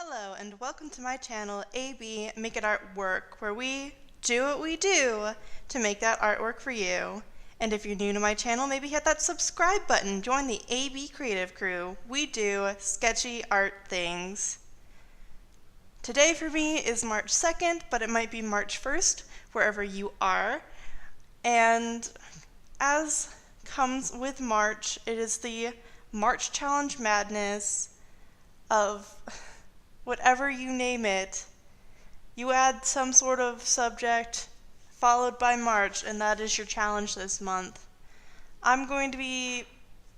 Hello and welcome to my channel AB Make It Art Work, where we do what we do to make that artwork for you. And if you're new to my channel, maybe hit that subscribe button, join the AB Creative Crew. We do sketchy art things. Today for me is March 2nd, but it might be March 1st, wherever you are. And as comes with March, it is the March Challenge madness of whatever you name it. You add some sort of subject followed by March, and that is your challenge this month. I'm going to be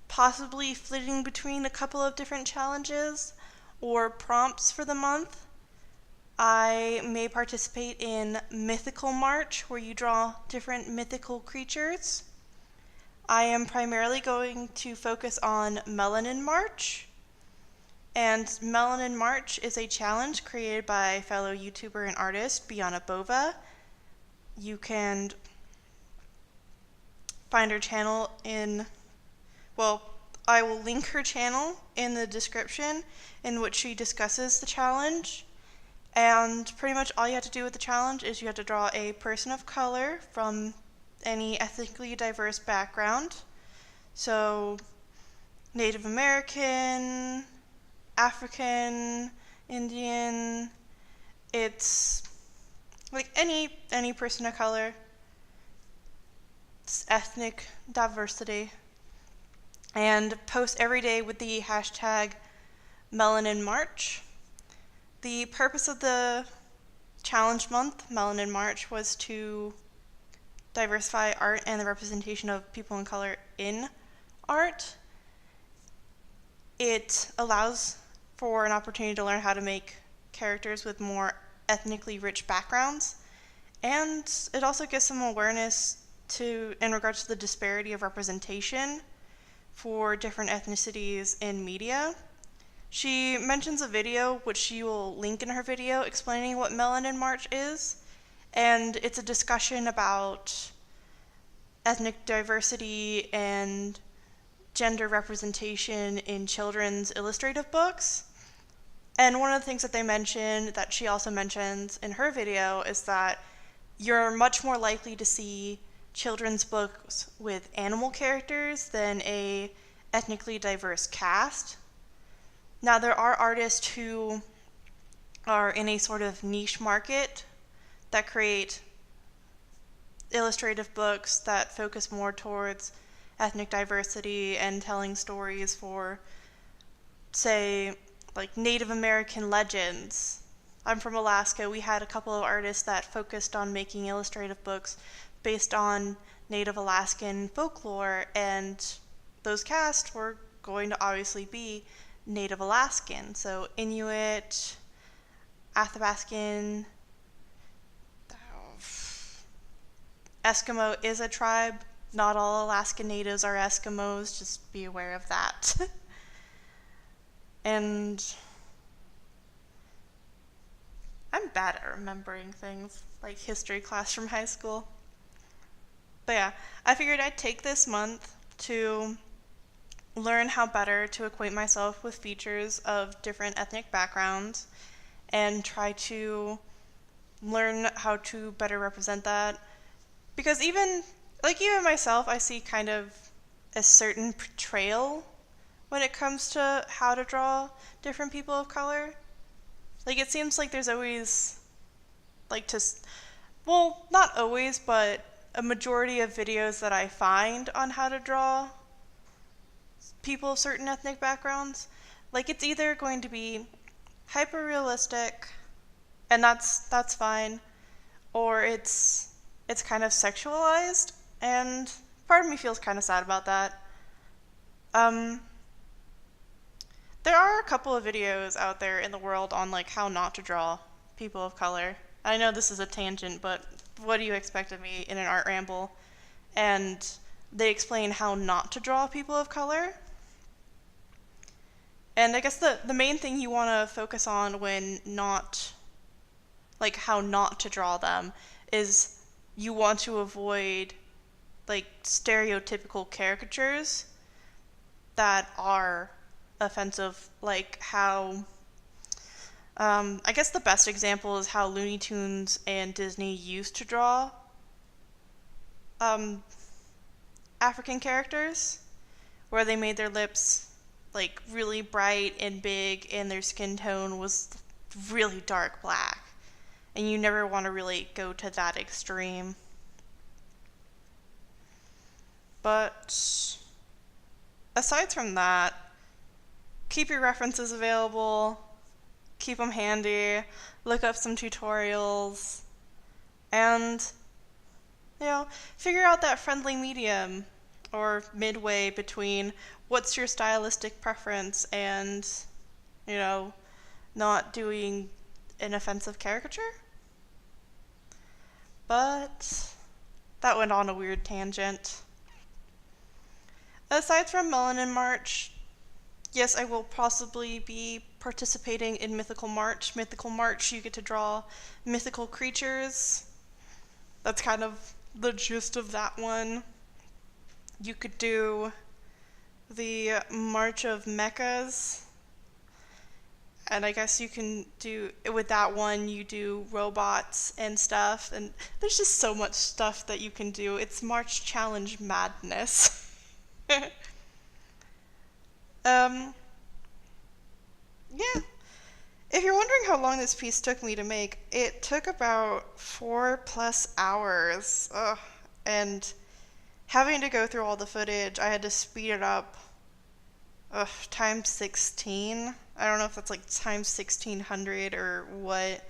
possibly flitting between a couple of different challenges or prompts for the month. I may participate in Mythical March, where you draw different mythical creatures. I am primarily going to focus on Melanin March. And Melanin March is a challenge created by fellow YouTuber and artist Biana Bova. You can find her channel I will link her channel in the description, in which she discusses the challenge. And pretty much all you have to do with the challenge is you have to draw a person of color from any ethnically diverse background. So Native American, African, Indian, it's like any person of color. It's ethnic diversity. And post every day with the hashtag Melanin March. The purpose of the challenge month, Melanin March, was to diversify art and the representation of people of color in art. It allows for an opportunity to learn how to make characters with more ethnically rich backgrounds, and it also gives some awareness in regards to the disparity of representation for different ethnicities in media. She mentions a video, which she will link in her video, explaining what Melanin March is, and it's a discussion about ethnic diversity and gender representation in children's illustrative books. And one of the things that they mention, that she also mentions in her video, is that you're much more likely to see children's books with animal characters than a ethnically diverse cast. Now, there are artists who are in a sort of niche market that create illustrative books that focus more towards ethnic diversity and telling stories for, say, like Native American legends. I'm from Alaska. We had a couple of artists that focused on making illustrative books based on Native Alaskan folklore, and those casts were going to obviously be Native Alaskan. So Inuit, Athabaskan, Eskimo is a tribe. Not all Alaskan natives are Eskimos, just be aware of that. And I'm bad at remembering things, like history class from high school. But yeah, I figured I'd take this month to learn how better to acquaint myself with features of different ethnic backgrounds and try to learn how to better represent that. Because even myself, I see kind of a certain portrayal when it comes to how to draw different people of color. Like, it seems like there's always, not always, but a majority of videos that I find on how to draw people of certain ethnic backgrounds, like, it's either going to be hyper-realistic, and that's fine, or it's kind of sexualized, and part of me feels kind of sad about that. There are a couple of videos out there in the world on like how not to draw people of color. I know this is a tangent, but what do you expect of me in an art ramble? And they explain how not to draw people of color. And I guess the main thing you want to focus on when how not to draw them is you want to avoid like stereotypical caricatures that are offensive, like how I guess the best example is how Looney Tunes and Disney used to draw um, African characters, where they made their lips like really bright and big, and their skin tone was really dark black. And you never want to really go to that extreme. But aside from that, keep your references available, keep them handy, look up some tutorials, and, figure out that friendly medium or midway between what's your stylistic preference and, not doing an offensive caricature. But that went on a weird tangent. Aside from Melanin March, yes, I will possibly be participating in Mythical March. Mythical March, you get to draw mythical creatures. That's kind of the gist of that one. You could do the March of Mechas. And I guess you can do, with that one, you do robots and stuff. And there's just so much stuff that you can do. It's March Challenge madness. Yeah. If you're wondering how long this piece took me to make, it took about 4+ hours. Ugh. And having to go through all the footage, I had to speed it up times 16. I don't know if that's like times 1600 or what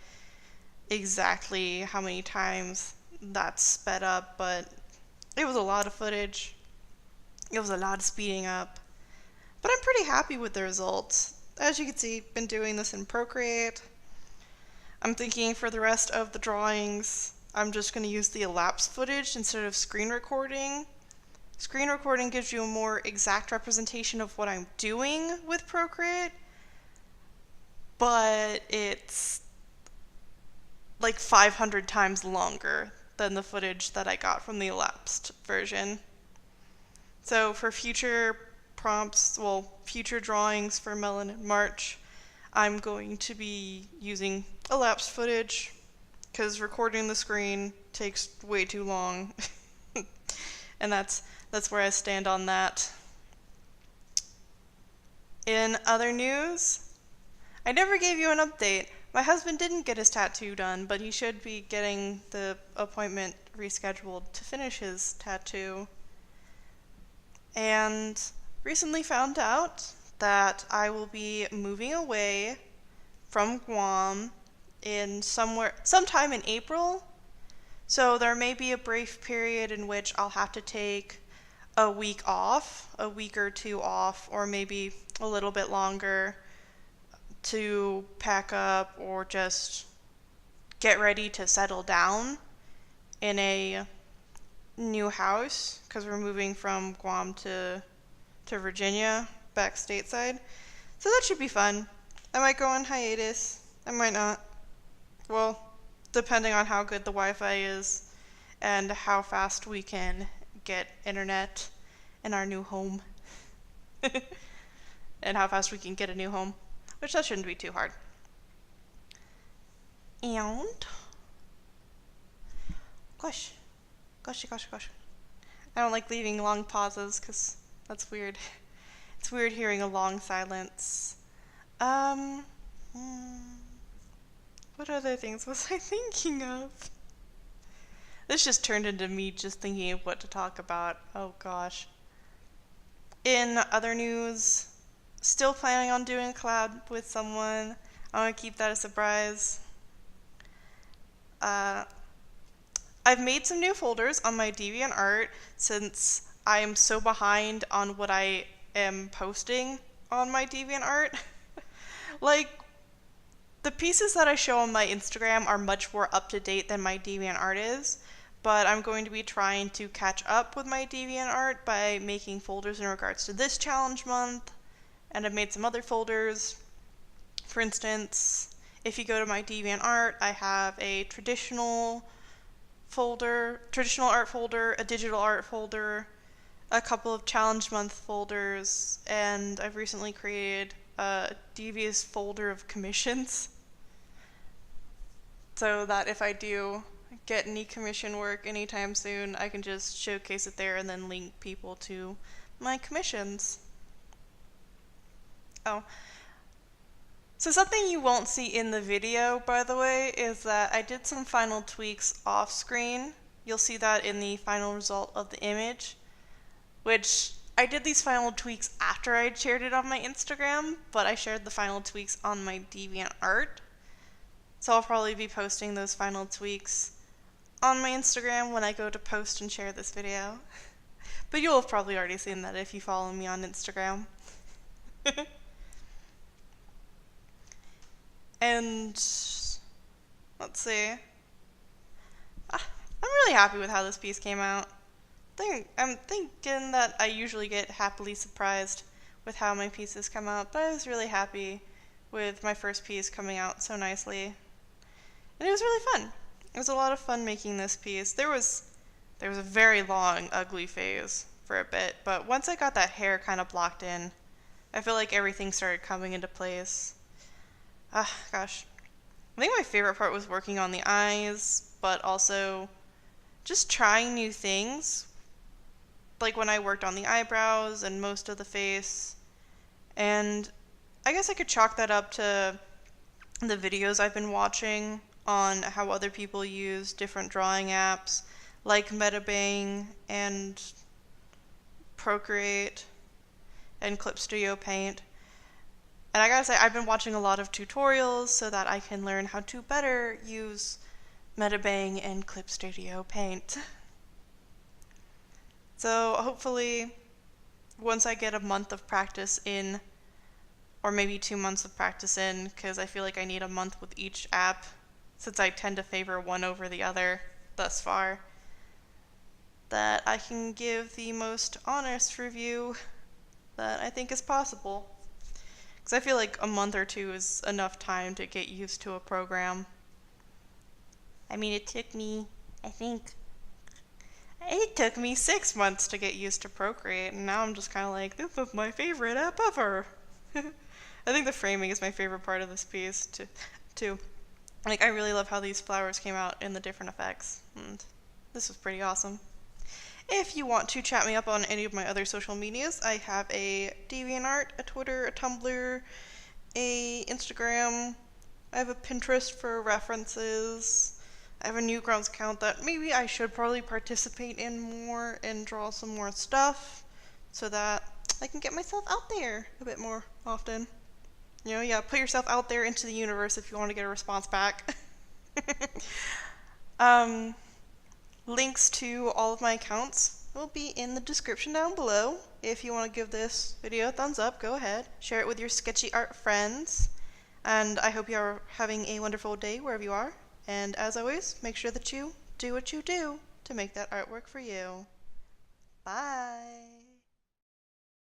exactly, how many times that's sped up, but it was a lot of footage. It was a lot of speeding up. But I'm pretty happy with the results. As you can see, been doing this in Procreate. I'm thinking for the rest of the drawings, I'm just going to use the elapsed footage instead of screen recording. Screen recording gives you a more exact representation of what I'm doing with Procreate, but it's like 500 times longer than the footage that I got from the elapsed version. So for future future drawings for Melanin March, I'm going to be using elapsed footage because recording the screen takes way too long. And that's where I stand on that. In other news, I never gave you an update. My husband didn't get his tattoo done, but he should be getting the appointment rescheduled to finish his tattoo. And recently found out that I will be moving away from Guam sometime in April. So there may be a brief period in which I'll have to take a week or two off, or maybe a little bit longer to pack up or just get ready to settle down in a new house, because we're moving from Guam to Virginia, back stateside. So that should be fun. I might go on hiatus. I might not. Well, depending on how good the Wi-Fi is and how fast we can get internet in our new home. And how fast we can get a new home, which that shouldn't be too hard. And gosh. I don't like leaving long pauses because that's weird. It's weird hearing a long silence. What other things was I thinking of? This just turned into me just thinking of what to talk about. Oh gosh. In other news, still planning on doing a collab with someone. I want to keep that a surprise. I've made some new folders on my DeviantArt since I am so behind on what I am posting on my DeviantArt. Like, the pieces that I show on my Instagram are much more up to date than my DeviantArt is, but I'm going to be trying to catch up with my DeviantArt by making folders in regards to this challenge month, and I've made some other folders. For instance, if you go to my DeviantArt, I have a traditional art folder, a digital art folder, a couple of challenge month folders, and I've recently created a devious folder of commissions. so that if I do get any commission work anytime soon, I can just showcase it there and then link people to my commissions. Oh, so something you won't see in the video, by the way, is that I did some final tweaks off screen. You'll see that in the final result of the image, which I did these final tweaks after I'd shared it on my Instagram, but I shared the final tweaks on my DeviantArt. So I'll probably be posting those final tweaks on my Instagram when I go to post and share this video. But you'll have probably already seen that if you follow me on Instagram. And let's see. I'm really happy with how this piece came out. I'm thinking that I usually get happily surprised with how my pieces come out, but I was really happy with my first piece coming out so nicely. And it was really fun. It was a lot of fun making this piece. There was a very long ugly phase for a bit, but once I got that hair kind of blocked in, I feel like everything started coming into place. Gosh. I think my favorite part was working on the eyes, but also just trying new things. Like when I worked on the eyebrows and most of the face. And I guess I could chalk that up to the videos I've been watching on how other people use different drawing apps like Metabang and Procreate and Clip Studio Paint. And I gotta say, I've been watching a lot of tutorials so that I can learn how to better use Metabang and Clip Studio Paint. So hopefully, once I get a month of practice in, or maybe 2 months of practice in, because I feel like I need a month with each app, since I tend to favor one over the other thus far, that I can give the most honest review that I think is possible. Because I feel like a month or 2 is enough time to get used to a program. I mean, it took me 6 months to get used to Procreate, and now I'm just kind of like, this is my favorite app ever. I think the framing is my favorite part of this piece, too. Like, I really love how these flowers came out in the different effects, and this was pretty awesome. If you want to chat me up on any of my other social medias, I have a DeviantArt, a Twitter, a Tumblr, a Instagram. I have a Pinterest for references. I have a Newgrounds account that maybe I should probably participate in more and draw some more stuff so that I can get myself out there a bit more often. Put yourself out there into the universe if you want to get a response back. Links to all of my accounts will be in the description down below. If you want to give this video a thumbs up, go ahead. Share it with your sketchy art friends. And I hope you are having a wonderful day wherever you are. And as always, make sure that you do what you do to make that artwork for you. Bye!